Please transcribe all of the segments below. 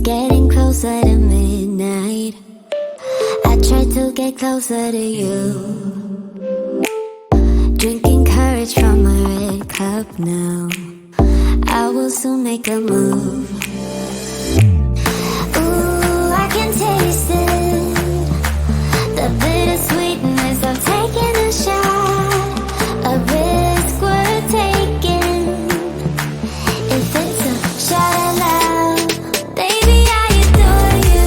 getting closer to midnight. I try to get closer to you, drinking courage from a red cup now. I will soon make a move. Ooh, I can taste it, the bittersweetness of taking a shot, a risk worth taking. If it's a shot at love, baby, I adore you.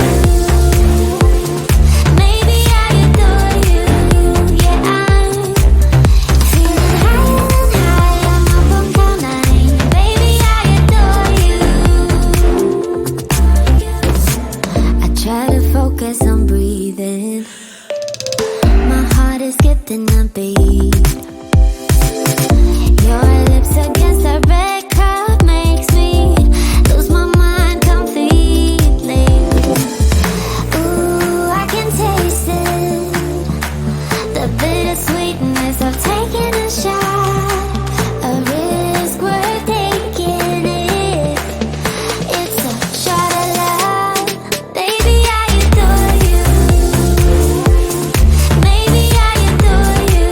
Maybe I adore you. Yeah, I'm feeling higher than high. I'm up on cloud nine. Baby, I adore you. I try to focus on breathing. My heart is skipping a beat. Your lips against a red cup makes me lose my mind completely. Ooh, I can taste it, the bittersweetness of taking a shot, a risk worth taking it. It's a shot at love, baby, I adore you. Maybe I adore you.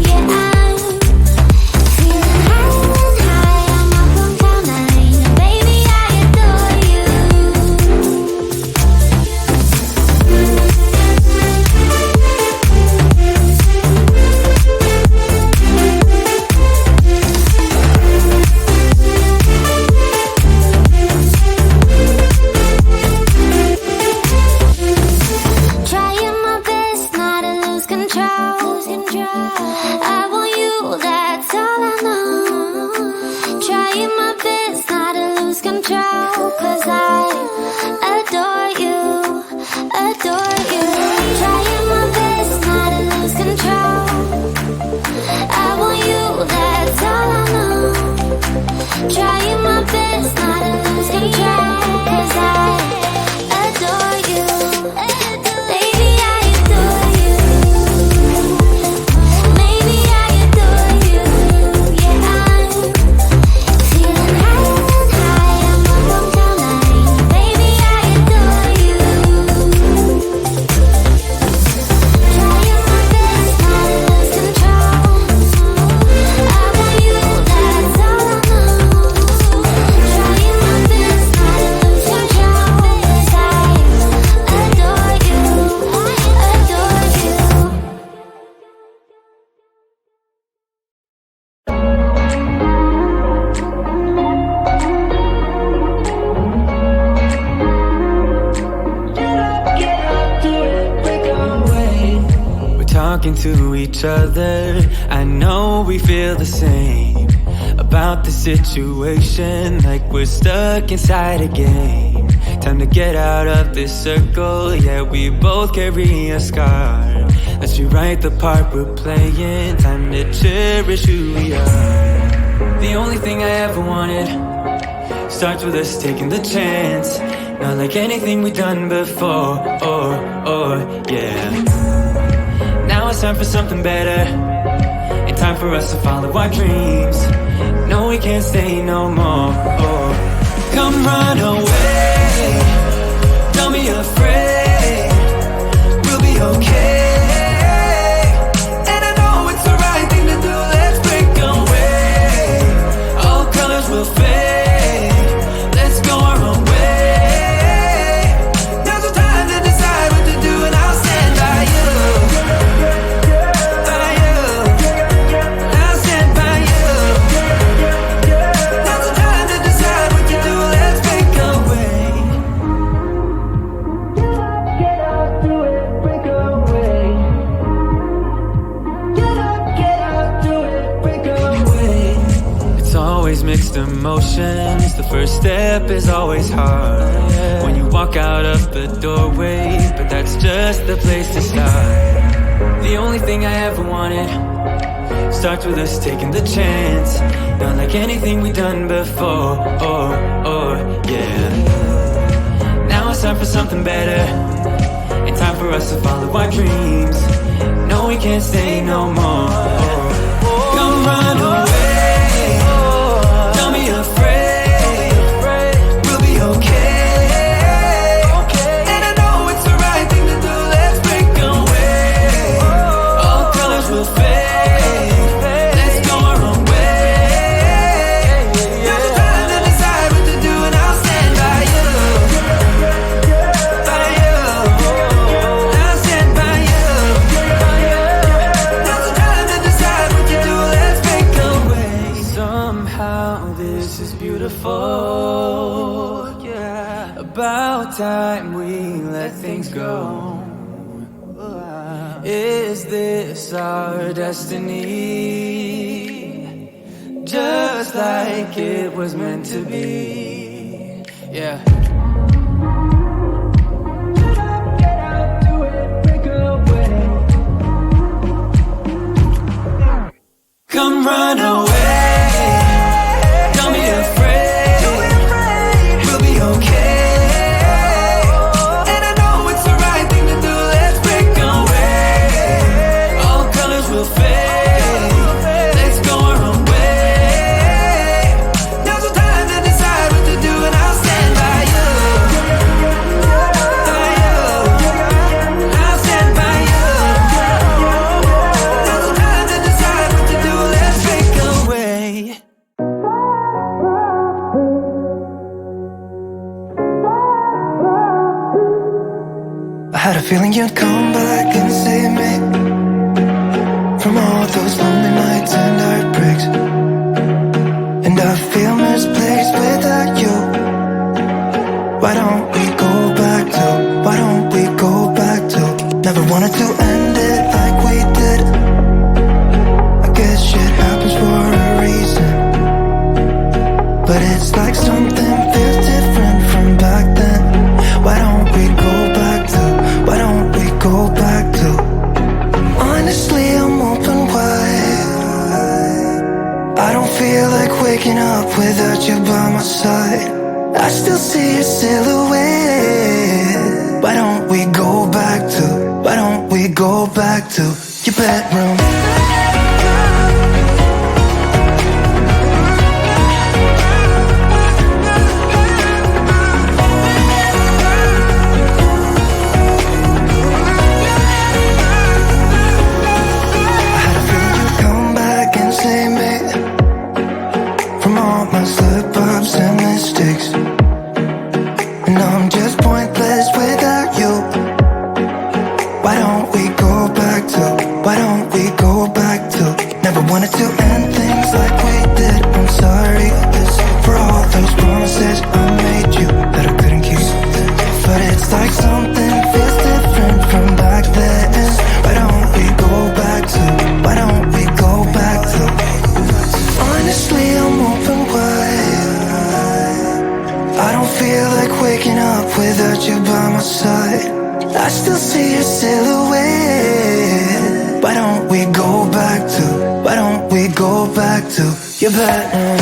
Yeah, I'm feeling higher than high. I'm up on cloud nine. Baby, I adore you. Trying my best not to lose control. I want you, that's all I know. Trying my best not to lose control, 'cause I adore you, adore you. Trying my best not to lose control. I want you, that's all I know. Trying my best not to lose control, 'cause I adore you. Baby, I adore you. Maybe I adore you. Yeah, I'm feeling higher than high. I'm up on cloud nine. Baby, I adore you. Trying my best not to lose control. I want you, that's all I know. Trying my best not to lose control, 'cause I adore you, adore you. We're talking to each other. I know we feel the same about the situation, like we're stuck inside a game. Time to get out of this circle. Yeah, we both carry a scar. Let's rewrite the part we're playing. Time to cherish who we are. The only thing I ever wanted starts with us taking the chance. Not like anything we've done before. Yeah. Now it's time for something better, and time for us to follow our dreams. No, we can't stay no more. Come run away, don't be afraid, we'll be okay. And I know it's the right thing to do. Let's break away. All colors will fade. Let's go our own way. Now's the time to decide what to do, and I'll stand by you. By you. I'll stand by you. Now's the time to decide what to do. Let's break away. Get up, do it, break away. Get up, do it, break away. It's always mixed emotions. The first step is always hard when you walk out of the doorway, but that's just the place to start. The only thing I ever wanted starts with us taking the chance. Not like anything we've done before. Yeah. Now it's time for something better, and time for us to follow our dreams. No, we can't stay no more. Come run away, don't be afraid, we'll be okay. about time we let things go. Is this our destiny? Just like it was meant to be. Yeah. Get out, do it, break away. Come run away. Don't be afraid. We'll be okay. And I know it's the right thing to do. Let's break away. All colors will fade. Let's go our own way. Now's the time to decide what to do, and I'll stand by you. By you. I'll stand by you. Now's the time to decide what to do. Let's break away. I had a feeling you'd come back and save me from all those lonely nights and heartbreaks. And I feel misplaced without you. Why don't we go back to, why don't we go back to? Never wanted to end it like we did. I guess shit happens for a reason. But it's like something feels different from back then. Why don't we go back to, why don't we go back to? Honestly, I'm open wide. I don't feel like waking up without you by my side. I still see your silhouette. Why don't we go back to, why don't we go back to your bedroom? From all my slip-ups and mistakes. And I'm just pointless without you. Why don't we go back to, why don't we go back to? Never wanted to end things like we did. I'm sorry for all those promises I made you that I couldn't keep. But it's like something feels different from back then. Why don't we go back to, why don't we go back to? Honestly, I'm open wide. I don't feel like waking up without you by my side. I still see your silhouette. Why don't we go back to, why don't we go back to your bedroom?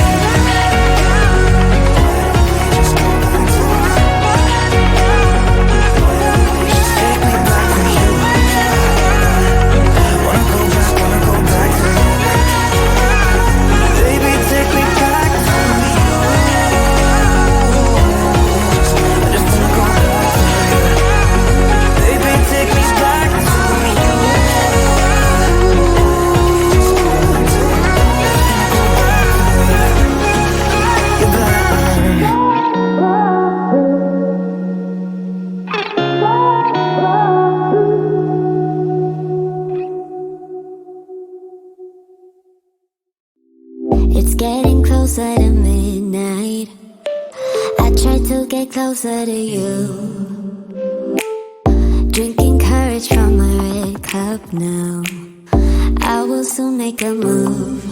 It's getting closer to midnight. I try to get closer to you. Drinking courage from my red cup now. I will soon make a move.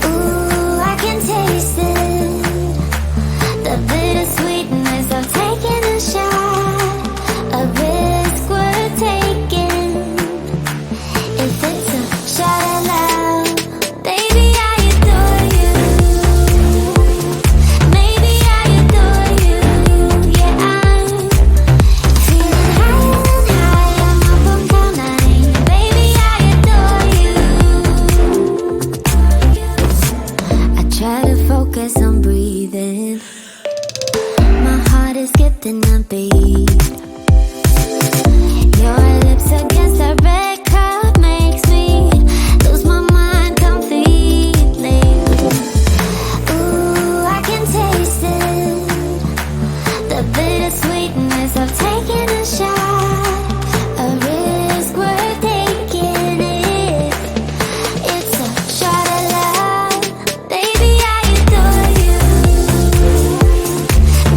Ooh, I can taste it. The bittersweetness of taking a shot. A risk worth taking. If it's a shot at love, baby, I adore you. Maybe I adore you. Yeah, I'm feeling higher and higher. I'm up on cloud nine. Baby, I adore you. I try to focus on breathing. My heart is skipping a beat. Your lips against the red cup makes me lose my mind completely. Ooh, I can taste it. The bittersweetness of taking a shot. A risk worth taking it. It's a shot at love. Baby, I adore you.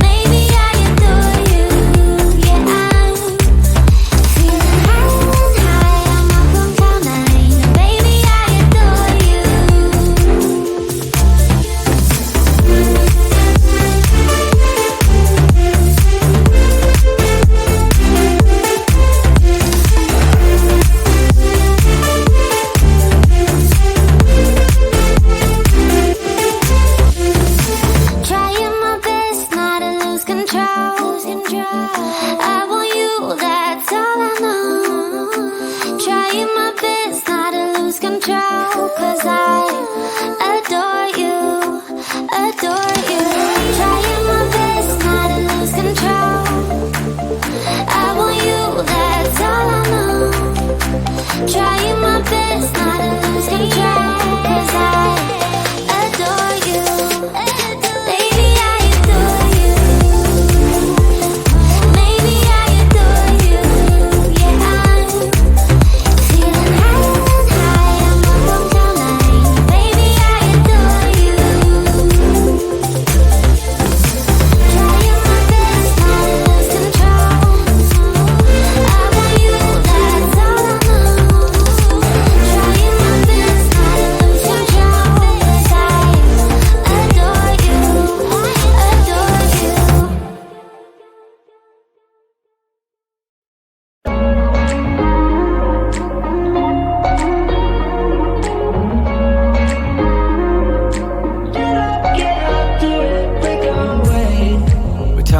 Maybe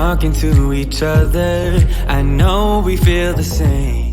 talking to each other. I know we feel the same